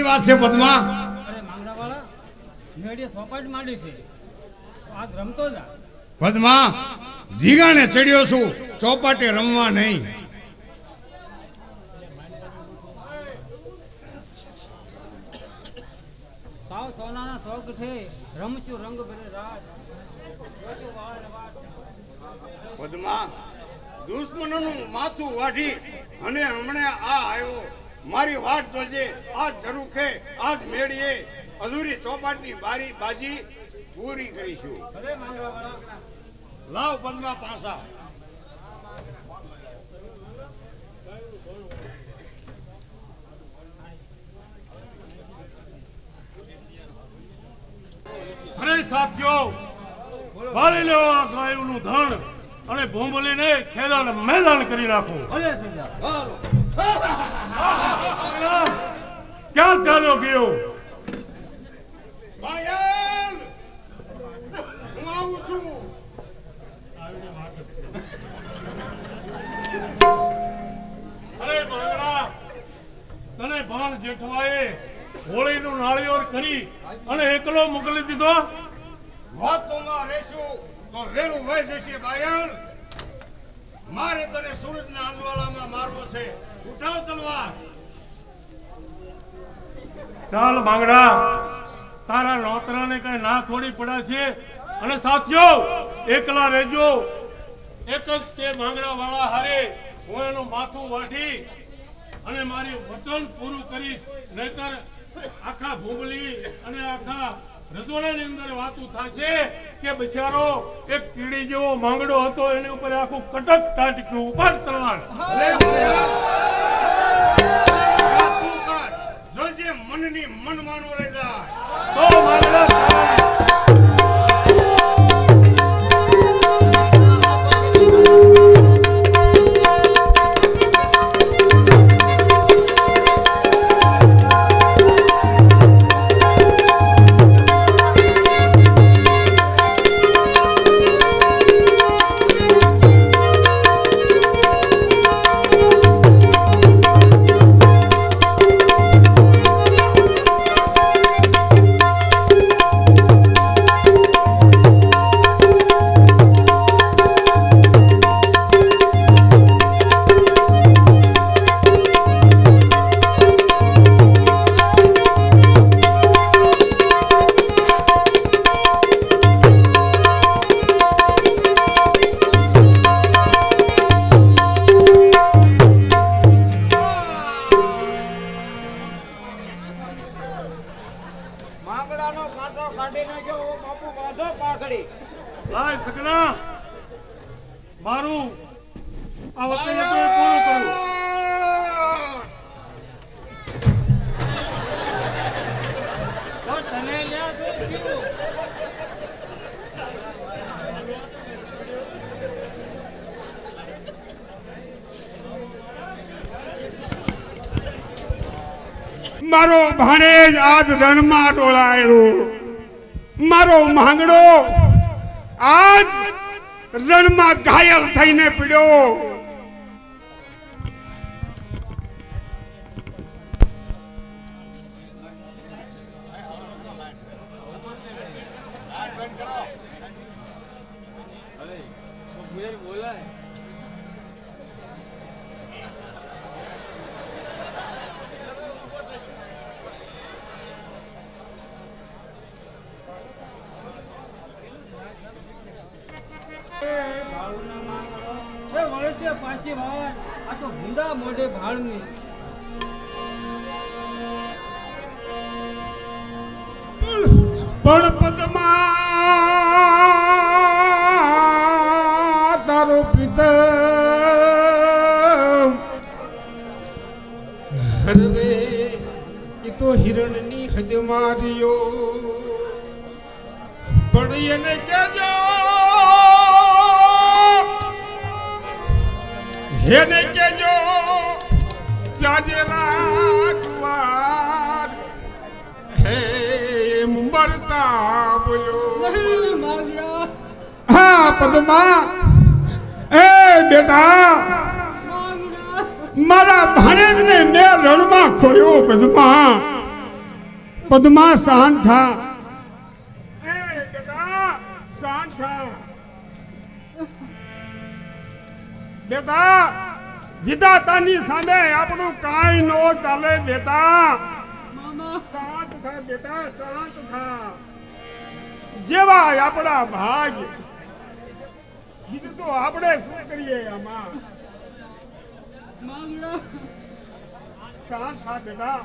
વાત છે પદ્મા? અરે માંગડાવાળા મેળે સોપાટ માંડી છે, આજ રમતો જા. પદ્મા, જીગાણે ચડ્યો છું, ચોપાટે રમવા નહીં. સાવ સોનાના શોખ છે, રમશું રંગ ભરે રાત. જોશું વાળ ને વાળ. પદ્મા, દુશ્મનોનું માથું વાઢી અને હમણે આ આવ્યો. મારી વાટ જોજે, આજ ઝરૂખે, આજ મેળીએ અધૂરી ચોપાટની બારી બાજી પૂરી કરીશું. અરે માંગડાવાળા લાવ પદ્મા પાસા. અરે સાથીઓ, વાળી લેવો આ ગાયનું ધણ અને ભોંભલીને ખેદાન મેદાન કરી નાખો. ક્યાં ચાલ્યો ગયો? બાયલ, હું આવું છું. અરે માંગડા, તને ભાન જેઠવાએ હોળીનું નાળિયેર કરી અને એકલો મોકલી દીધો. વાતોમાં રહેશું તો વેલું વહી જશે. બાયલ, મારે તને સૂરજના આંદવાળામાં મારવો છે. ઉઠાવ તલવાર. ચાલ માંગડા, તારા નોતરાને કઈ ના થોડી પડાશે. અને સાથીઓ, એકલા રહેજો. એક જ તે માંગડા વાળા હારે હું એનું માથું વાઢી અને મારી વચન પૂરું કરીશ. નહીતર આખા ભૂંગલી અને આખા રસોડાની અંદર વાતું થશે કે બિચારો એક કીડી જેવો માંગડો હતો, એની ઉપર આખું કટક ટાંટક્યું. ઉપર તલવાર. જોજે મનની મનમાનો રહી જાય. તો માંગડા લાય સગના, મારું આ વચન હતું એ પૂરું કરું. તને લ્યા શું થયું? મારો ભાણેજ આજ રણમાં ડોળાયો. મારો માંગડો આજ રણમાં ઘાયલ થઈને પડ્યો. પાછી વાર આ તો ભૂંડા મોઢે ભાળની. પણ પદ્મા તારો પ્રીતમ હર રે એ તો હિરણની હદ માર્યો. પણ એને કેજો એને કેજો જાજે રાખવાર હે મરતા બોલ્યો. માંગડા હા પદ્મા, એ બેટા માંગડા મારા ભાણેજને મેં રણમાં ખોયો. પદ્મા પદ્મા શાંત થા. એ બેટા શાંત થા. બેટા વિધાતાની સામે આપણું કાંઈ નો ચાલે બેટા. શાંત થા બેટા, શાંત થા. જેવા આપણા ભાગ, બીજું તો આપણે શું કરીએ આમાં. શાંત થા બેટા.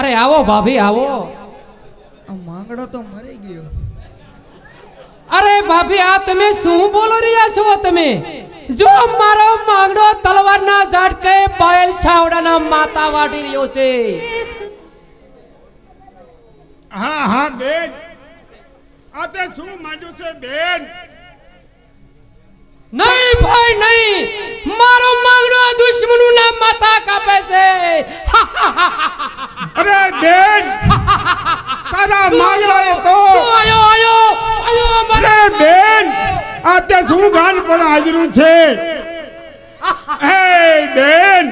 અરે આવો ભાભી આવો. આ માંગડો તો મરી ગયો. અરે ભાભી આ તમે શું બોલો રહ્યા છો તમે? જો મારો માંગડો તલવારના ઝાટકે બાયલ છાવડાના માતા વાટી રહ્યો છે. હા હા બેન, આ તે શું માંડ્યું છે બેન? નહીં ભાઈ નહીં, મારો માંગડો દુશ્મનોના માથા કાપે છે. અરે બેન, તારા માંગડાએ તો આયો આયો આયો મારો અરે બેન, આ તે શું ગાન પણ હાજરું છે? હે બેન,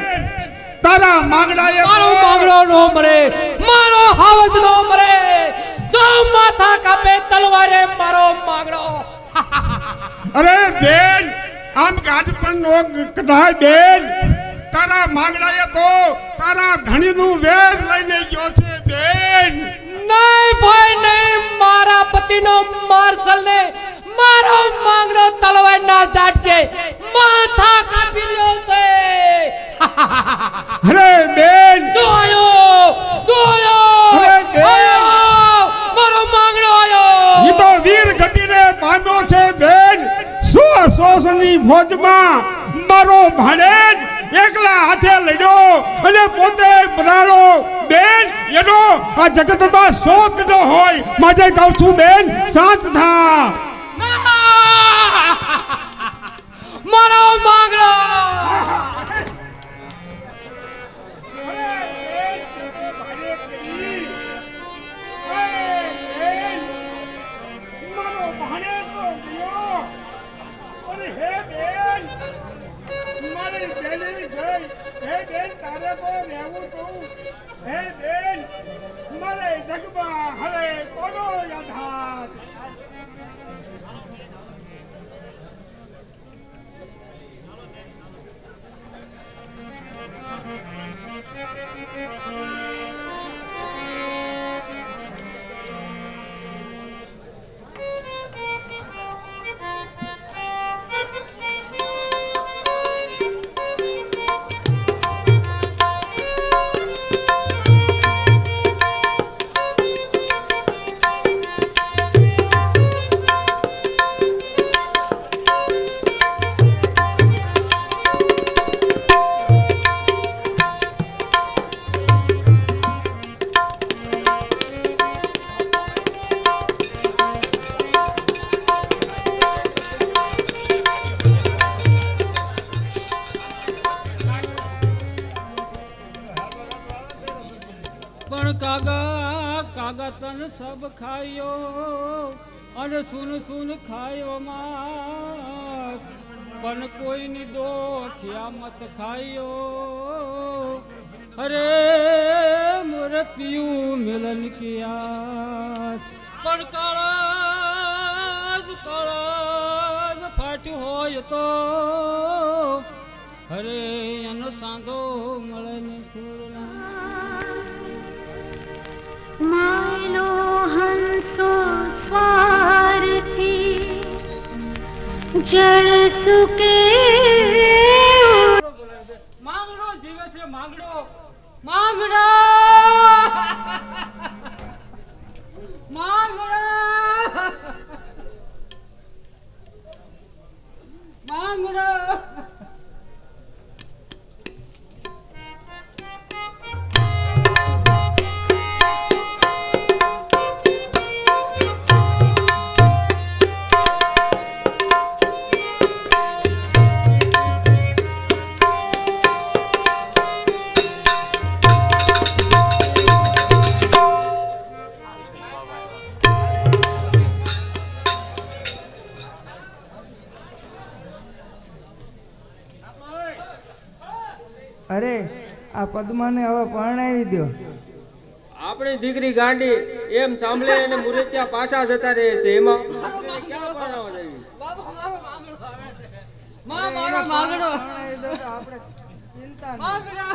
તારા માંગડાએ મારો તો માંગડો નો મરે, મારો હાવસ નો મરે. તો માથા કાપે તલવારે મારો માંગડો. અરે બેન, આમ ગાઢ પણ નો કઢાય બેન. તારા માંગડાએ તો તારા ધણીનું વેર લઈને ગયો છે બેન. નહીં ભાઈ નહીં, મારા પતિનો માર્શલ ને મારો માંગડો તલવારના ઝાટકે માથા કાપી રહ્યો છે. અરે બેન, જોયો અરે બેન, મારો માંગડો આયો. ઈ તો વીર ગતિને પામ્યો છે બેન. સોસની ફોજમાં મારો ભાણેજ એકલા હાથે લડ્યો અને પોતે બનાડો બેન. એનો આ જગતમાં શોક ન હોય. માટે કહું છું બેન, શાંત થા. મારો માંગડો. મારો ભાણેજ તો ગયો. અરે હે બેન, મારી બેની ગઈ. હે બેન, તારે તો રહેવું તું. હે બેન, મારે જગમાં હવે કોનો આધાર? પણ કાગા કાગા તન સબ ખાયો અને સુન સુન ખાયો માસ. પણ કોઈની દો ખિયામત ખાયો. અરે મોરે પીયું મિલન કિયા. પણ કાળાજ ફાટ્યું હોય તો અરે એનો સાંધો મળે ને થોડો. માયલો હંસો સ્વાર્થી જળ સુકે. માંગડો જીવે છે, માંગડો માંગડો માંગડો માંગડો. અરે આ પદ્માને હવે પરણાવી દો. આપણી દીકરી ગાંડી એમ સાંભળે અને મુરતિયા પાછા જતા રહે છે એમાં આપણે ક્યાં પરણાવવા જઈએ? બાબુ મારો માંગડો આવે છે. માં મારો માંગડો પરણાવી દો તો આપણે ચિંતા નહીં. માંગડા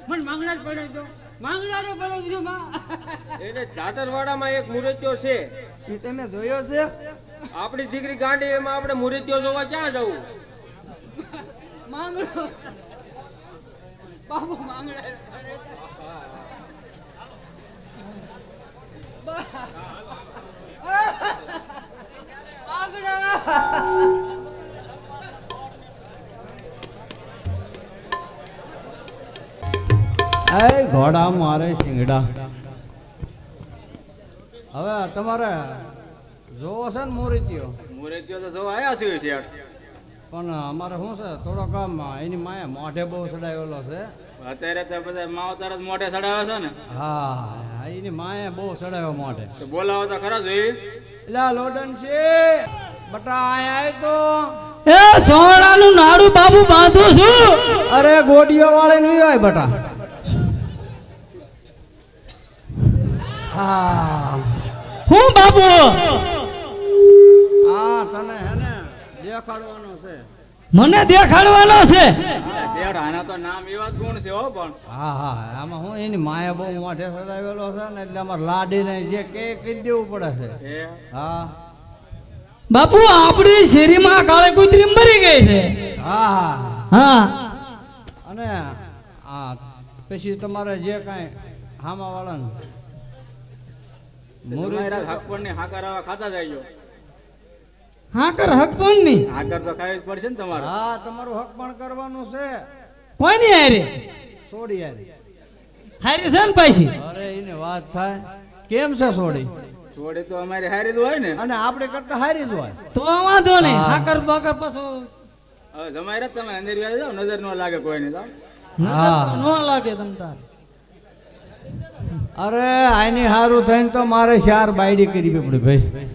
મને માંગડા જ પડે દો માંગડા ને પડે દીધો માં એને દાદરવાડામાં એક મુરતિયો છે. એ તમે જોયો છે? આપણી દીકરી ગાંડી એમાં આપણે મુરતિયો જોવા ક્યાં જવું? માંગડો બાબુ માંગડા જ પડે એ ઘોડા મારે શિંગડા. હવે તમારે જોવો છે ને મૂર્તિઓ? મુરતિયો તો જોવા આવ્યા છીએ ઠેઠ. પણ અમારે શું છે થોડોક આમ એની માએ મોઢે બહુ ચડાવેલો છે. અત્યારે તો બધા માવતર જ મોઢે ચડાવે છે ને. હા એની માએ બહુ ચડાવ્યો મોઢે. તો બોલાવો તો ખરા જોઈ. એટલે આ લોડન છે બટા આય તો એ સોનાનું નાડું બાબુ બાંધું છું. અરે ગોડીઓ વાળે નહીં હોય બટા. હા હું બાબુ હા તને હે ને દેખાડવાનો છે. મને દેખાડવાનો છે. શેઠ આના તો નામ એવા જ ગુણ છે હો પણ. હા હા આમાં હું એની માએ બહુ મોઢે ચડાવેલો છે ને એટલે અમારે લાડીને જે કે કહી દેવું પડે છે. એ હા બાપુ આપણી શેરીમાં કાળે કુતરી મરી ગઈ છે. હા હા અને આ પછી તમારે જે કાંઈ હામા વાળાને તમારા હાકપણ ની હાકર આવા ખાતા જાય. હા કર હક પણ નહીં. હાકર તો ખાવી જ પડશે ને તમારે. હા તમારું હક પણ કરવાનું છે. કોઈ નહીં હારે છોડી યાર. હારે છે ને પાછી અરે એને વાત થાય કેમ છે છોડી? જોડે તો અમારી હારી જ હોય ને. અને આપણે કરતા હારી જ હોય. તો વાંધો નહીં. હા. હાકર બાકર પાછું હવે જમાઈ તમે અંદર આવી જાઓ, નજર ન લાગે કોઈને. તો હા. ન લાગે તમ તાર. અરે આની હારું થઈને તો મારે 4 બાયડી કરવી પડી ભાઈ.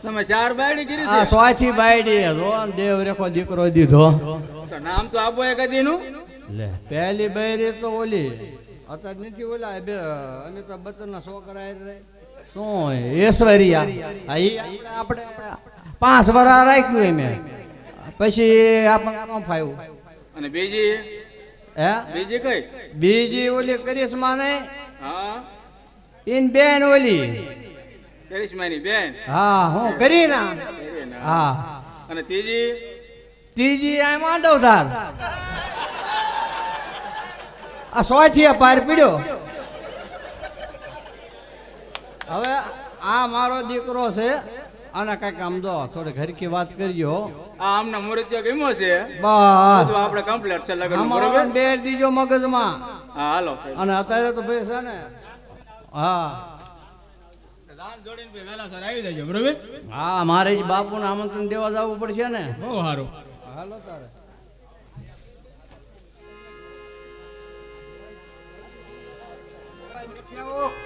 તમે 4 બાયડી કરી આ છે. સોયથી બાયડી જો ને દેવ રેખો દીકરો દીધો. તો નામ તો આપો એક દીનું. લે પહેલી બાયડી તો ઓલી અત્યારે નથી ઓલા બે અમિતાભ બચ્ચનના છોકરા રે શું ઐશ્વર્યા. આ ઈ આપણે 5 વર્ષ રાખ્યું એમ પછી આપણને ન ફાવ્યું. અને બીજી હે બીજી કઈ? બીજી ઓલી કરિશ્મા નહીં હા ઇન બેન ઓલી. કરિશ્માની બેન. હા હું કરી ના. કરીના. હા અને ત્રીજી ત્રીજી આ માંડવધાર. આ સોયથી પાર પીડ્યો. હવે આ મારો દીકરો છે અને કઈક આમ જો થોડી ઘરકી વાત કરજો. આ આમના મુરતિયો ગમ્યો છે. બસ બધું આપણે કમ્પ્લીટ છે લગન અમારો બરોબર. બે દીજો મગજમાં. હા હાલો. અને અત્યારે તો ભાઈ છે ને હા દાન જોડીને ભાઈ વહેલા સર આવી જજો બરોબર. હા મારે જ બાપુને આમંત્રણ દેવા જવું પડશે ને. બહુ સારું. હાલો તારે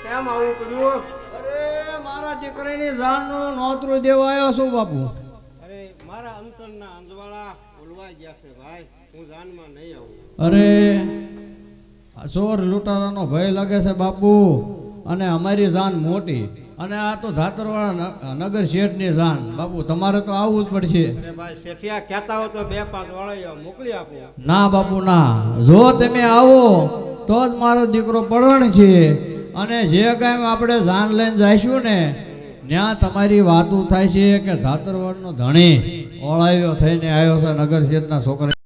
કેમ આવું કર્યું? અરે મારા દીકરાની જાનનું નોતરું દેવા આવ્યો છું બાપુ. અરે મારા અંતરના અંજવાળા ભૂલવાઈ ગયા છે ભાઈ. હું જાનમાં નહીં આવું. અરે આ ચોર લૂંટારાનો ભય લાગે છે બાપુ. અને અમારી જાન મોટી અને આ તો ધાતરવાળા નગર શેઠની જાન. બાપુ તમારે તો આવવું જ પડશે. અરે ભાઈ શેઠિયા કહેતા હો તો 2-5 વાળા મોકલી આપો. ના બાપુ ના, જો તમે આવો તો જ મારો દીકરો પડણ છે. અને જે કાંઈ આપણે જાન લઈને જઈશું ને ત્યાં તમારી વાતું થાય છે કે ધાતરવાડનો ધણી ઓળાવ્યો થઈને આવ્યો છે નગર શેઠના છોકરા.